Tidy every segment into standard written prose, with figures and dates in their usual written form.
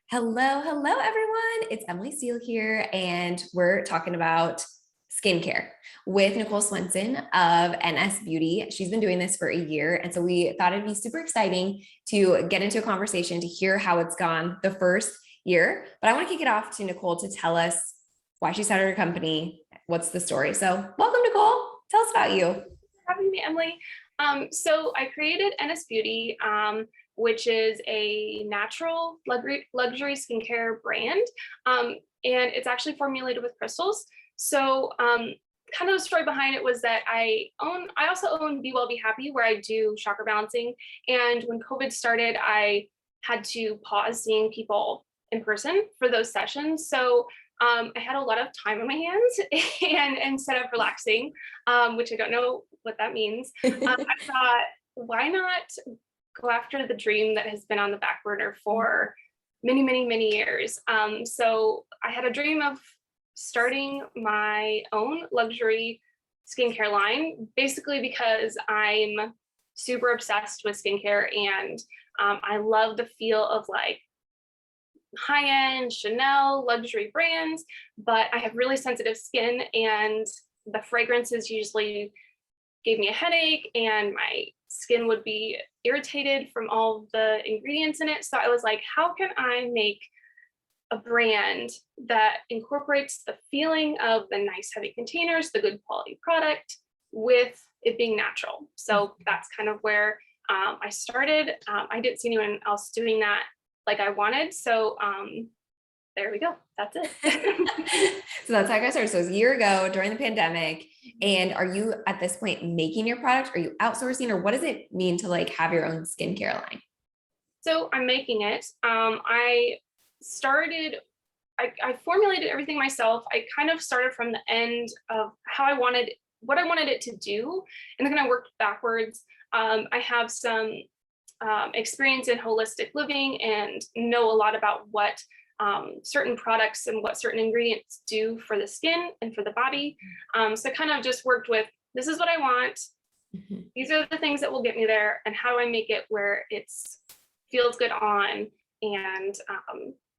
Hello, everyone. It's Emily Steele here, and we're talking about skincare with Nickole Swensen of NS Beauty. She's been doing this for a year, and so we thought it'd be super exciting to get into a conversation to hear how it's gone the first year. But I want to kick it off to Nickole to tell us why she started her company, what's the story. So, welcome, Nickole. Tell us about you. Having me, Emily. So I created NS Beauty, which is a natural luxury skincare brand. And it's actually formulated with crystals. So kind of the story behind it was that I also own Be Well, Be Happy, where I do chakra balancing. And when COVID started, I had to pause seeing people in person for those sessions. So I had a lot of time on my hands, and instead of relaxing, which I don't know what that means, I thought, why not go after the dream that has been on the back burner for many years. So I had a dream of starting my own luxury skincare line, basically because I'm super obsessed with skincare, and I love the feel of like high-end Chanel luxury brands, but I have really sensitive skin, and the fragrances usually gave me a headache, and my skin would be irritated from all the ingredients in it. So I was like, how can I make a brand that incorporates the feeling of the nice heavy containers, the good quality product, with it being natural? So that's kind of where I started. I didn't see anyone else doing that like I wanted. So there we go. That's it. So that's how I got started. So it was a year ago during the pandemic. And are you at this point making your product? Are you outsourcing, or what does it mean to like have your own skincare line? So I'm making it. I formulated everything myself. I kind of started from the end of what I wanted it to do, and then kind of worked backwards. I have some experience in holistic living and know a lot about what certain products and what certain ingredients do for the skin and for the body. So kind of just worked with, this is what I want. These are the things that will get me there, and how do I make it where it's feels good on, and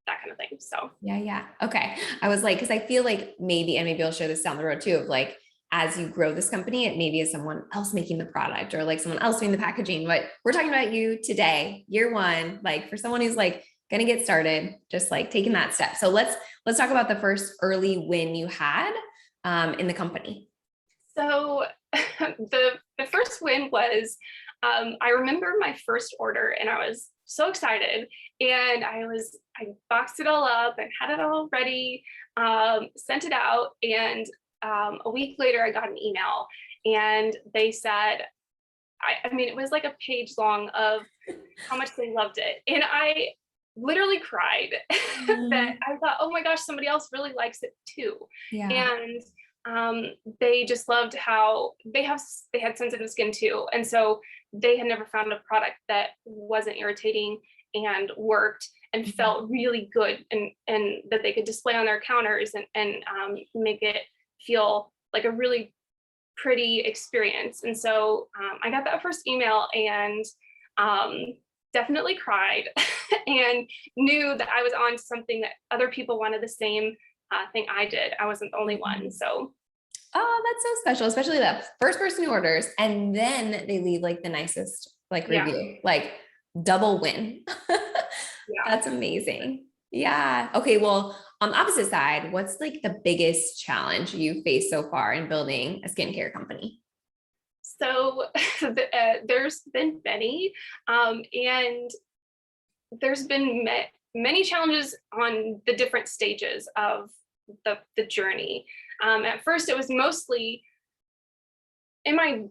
that kind of thing. So Yeah. Okay. I was like, because I feel like maybe I'll share this down the road too, of like, as you grow this company, it maybe is someone else making the product or like someone else doing the packaging. But we're talking about you today, year one, like for someone who's like going to get started, just like taking that step. So let's talk about the first early win you had in the company. So the first win was, I remember my first order, and I was so excited, and I boxed it all up and had it all ready, sent it out, and a week later I got an email, and they said, I mean, it was like a page long of how much they loved it, and I literally cried. That I thought, oh my gosh, somebody else really likes it too. Yeah. And they just loved how they had sensitive skin too, and so they had never found a product that wasn't irritating and worked and felt really good, and that they could display on their counters and make it feel like a really pretty experience. And so I got that first email, and definitely cried and knew that I was on to something, that other people wanted the same thing I did. I wasn't the only one. So oh, that's so special, especially the first person who orders and then they leave like the nicest like review, like double win. That's amazing. Yeah. Okay. Well, on the opposite side, what's like the biggest challenge you faced so far in building a skincare company? So there's been many, and there's been many challenges on the different stages of the journey. At first, it was mostly, will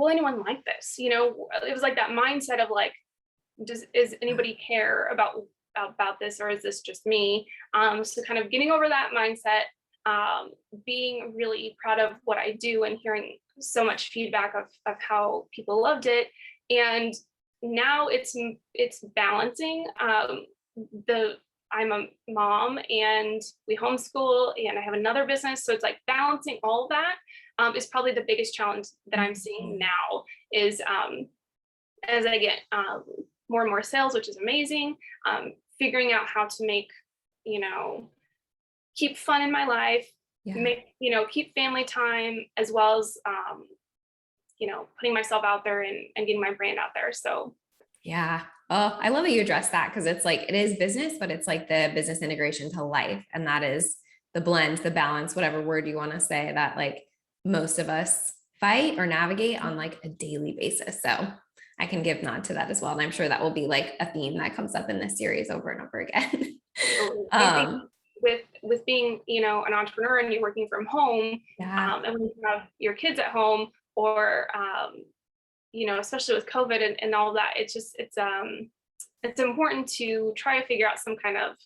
anyone like this? It was like that mindset of like, does anybody care about this, or is this just me? So kind of getting over that mindset, being really proud of what I do and hearing so much feedback of how people loved it. And now it's balancing I'm a mom, and we homeschool, and I have another business. So it's like balancing all of that is probably the biggest challenge that I'm seeing now, is as I get more and more sales, which is amazing, figuring out how to make, you know, keep fun in my life, Yeah. make, you know, keep family time, as well as, you know, putting myself out there and getting my brand out there. So Yeah. Oh, I love that you address that because it's like it is business, but it's like the business integration to life. And that is the blend, the balance, whatever word you want to say that like most of us fight or navigate on like a daily basis. So I can give nod to that as well. And I'm sure that will be like a theme that comes up in this series over and over again. absolutely. I think with being, you know, an entrepreneur and you're working from home, Yeah. and when you have your kids at home, or you know, especially with COVID and all that, it's important to try to figure out some kind of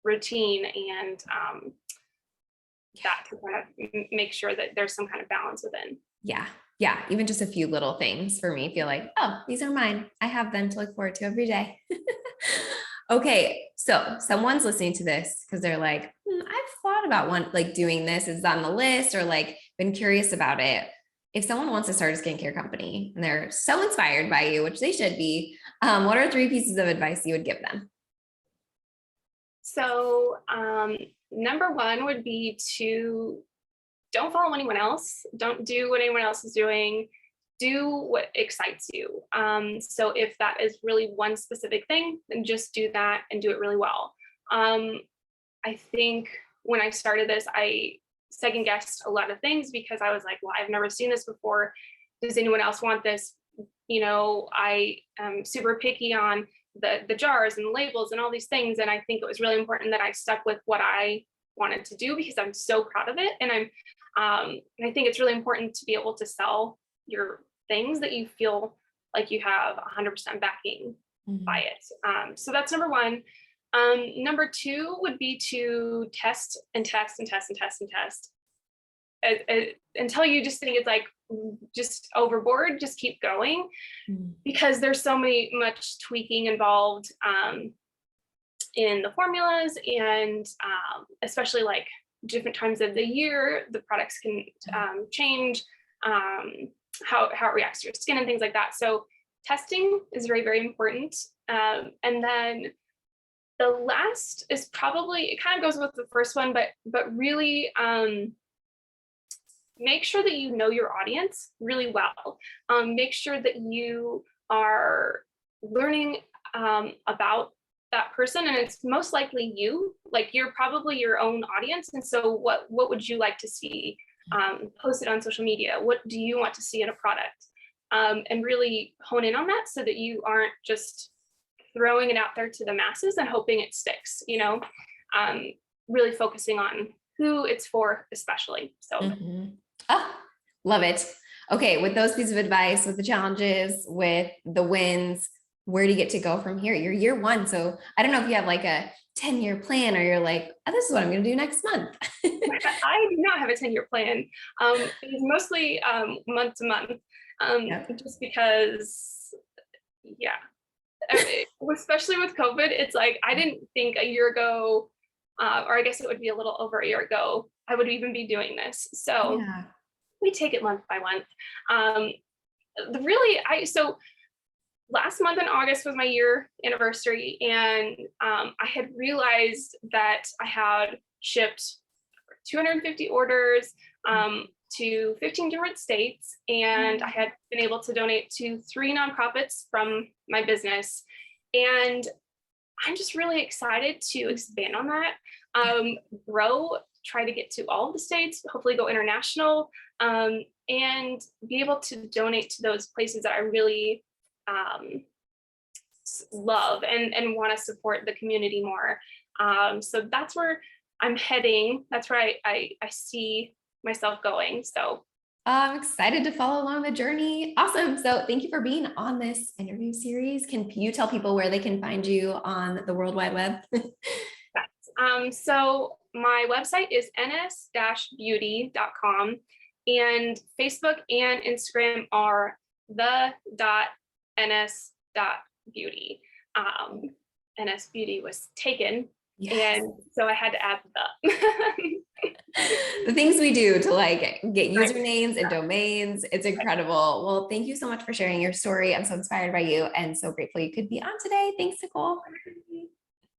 routine, and that to kind of make sure that there's some kind of balance within. Yeah. Yeah. Even just a few little things for me feel like, oh, these are mine. I have them to look forward to every day. Okay. So someone's listening to this because they're like, I've thought about one, like doing this is on the list or like been curious about it. If someone wants to start a skincare company and they're so inspired by you, which they should be, what are 3 pieces of advice you would give them? So number one would be to don't follow anyone else. Don't do what anyone else is doing. Do what excites you. So if that is really one specific thing, then just do that and do it really well. I think when I started this, I second guessed a lot of things because I was like, well, I've never seen this before. Does anyone else want this? You know, I am super picky on the jars and the labels and all these things. And I think it was really important that I stuck with what I wanted to do because I'm so proud of it. And I think it's really important to be able to sell your things that you feel like you have 100% backing by it. So that's number one. Number two would be to test and test and test and test and test until you just think it's like just overboard. Just keep going because there's so much tweaking involved in the formulas, and especially like different times of the year, the products can change, how it reacts to your skin and things like that. So testing is very, very important. And then the last is probably, it kind of goes with the first one, but really make sure that you know your audience really well. Make sure that you are learning about that person, and it's most likely you. Like you're probably your own audience, and so what would you like to see posted on social media? What do you want to see in a product? And really hone in on that so that you aren't just throwing it out there to the masses and hoping it sticks. You know, really focusing on who it's for, especially. So. Oh, love it. Okay, with those pieces of advice, with the challenges, with the wins, where do you get to go from here? You're year one. So I don't know if you have like a 10-year plan or you're like, oh, this is what I'm going to do next month. I do not have a 10-year plan. It's mostly month to month, just because, yeah, especially with COVID, it's like, I didn't think a year ago, or I guess it would be a little over a year ago, I would even be doing this. So we take it month by month. So last month in August was my year anniversary, and I had realized that I had shipped 250 orders to 15 different states, and I had been able to donate to 3 nonprofits from my business. And I'm just really excited to expand on that, grow, try to get to all of the states, hopefully go international, and be able to donate to those places that I really love and want to support the community more. So that's where I'm heading. That's where I see myself going. So I'm excited to follow along the journey. Awesome. So thank you for being on this interview series. Can you tell people where they can find you on the World Wide Web? So my website is ns-beauty.com, and Facebook and Instagram are the.ns.beauty. NS Beauty was taken Yes. And so I had to add the. The things we do to like get Right. usernames and domains. It's incredible. Well, thank you so much for sharing your story. I'm so inspired by you and so grateful you could be on today. Thanks, Nickole.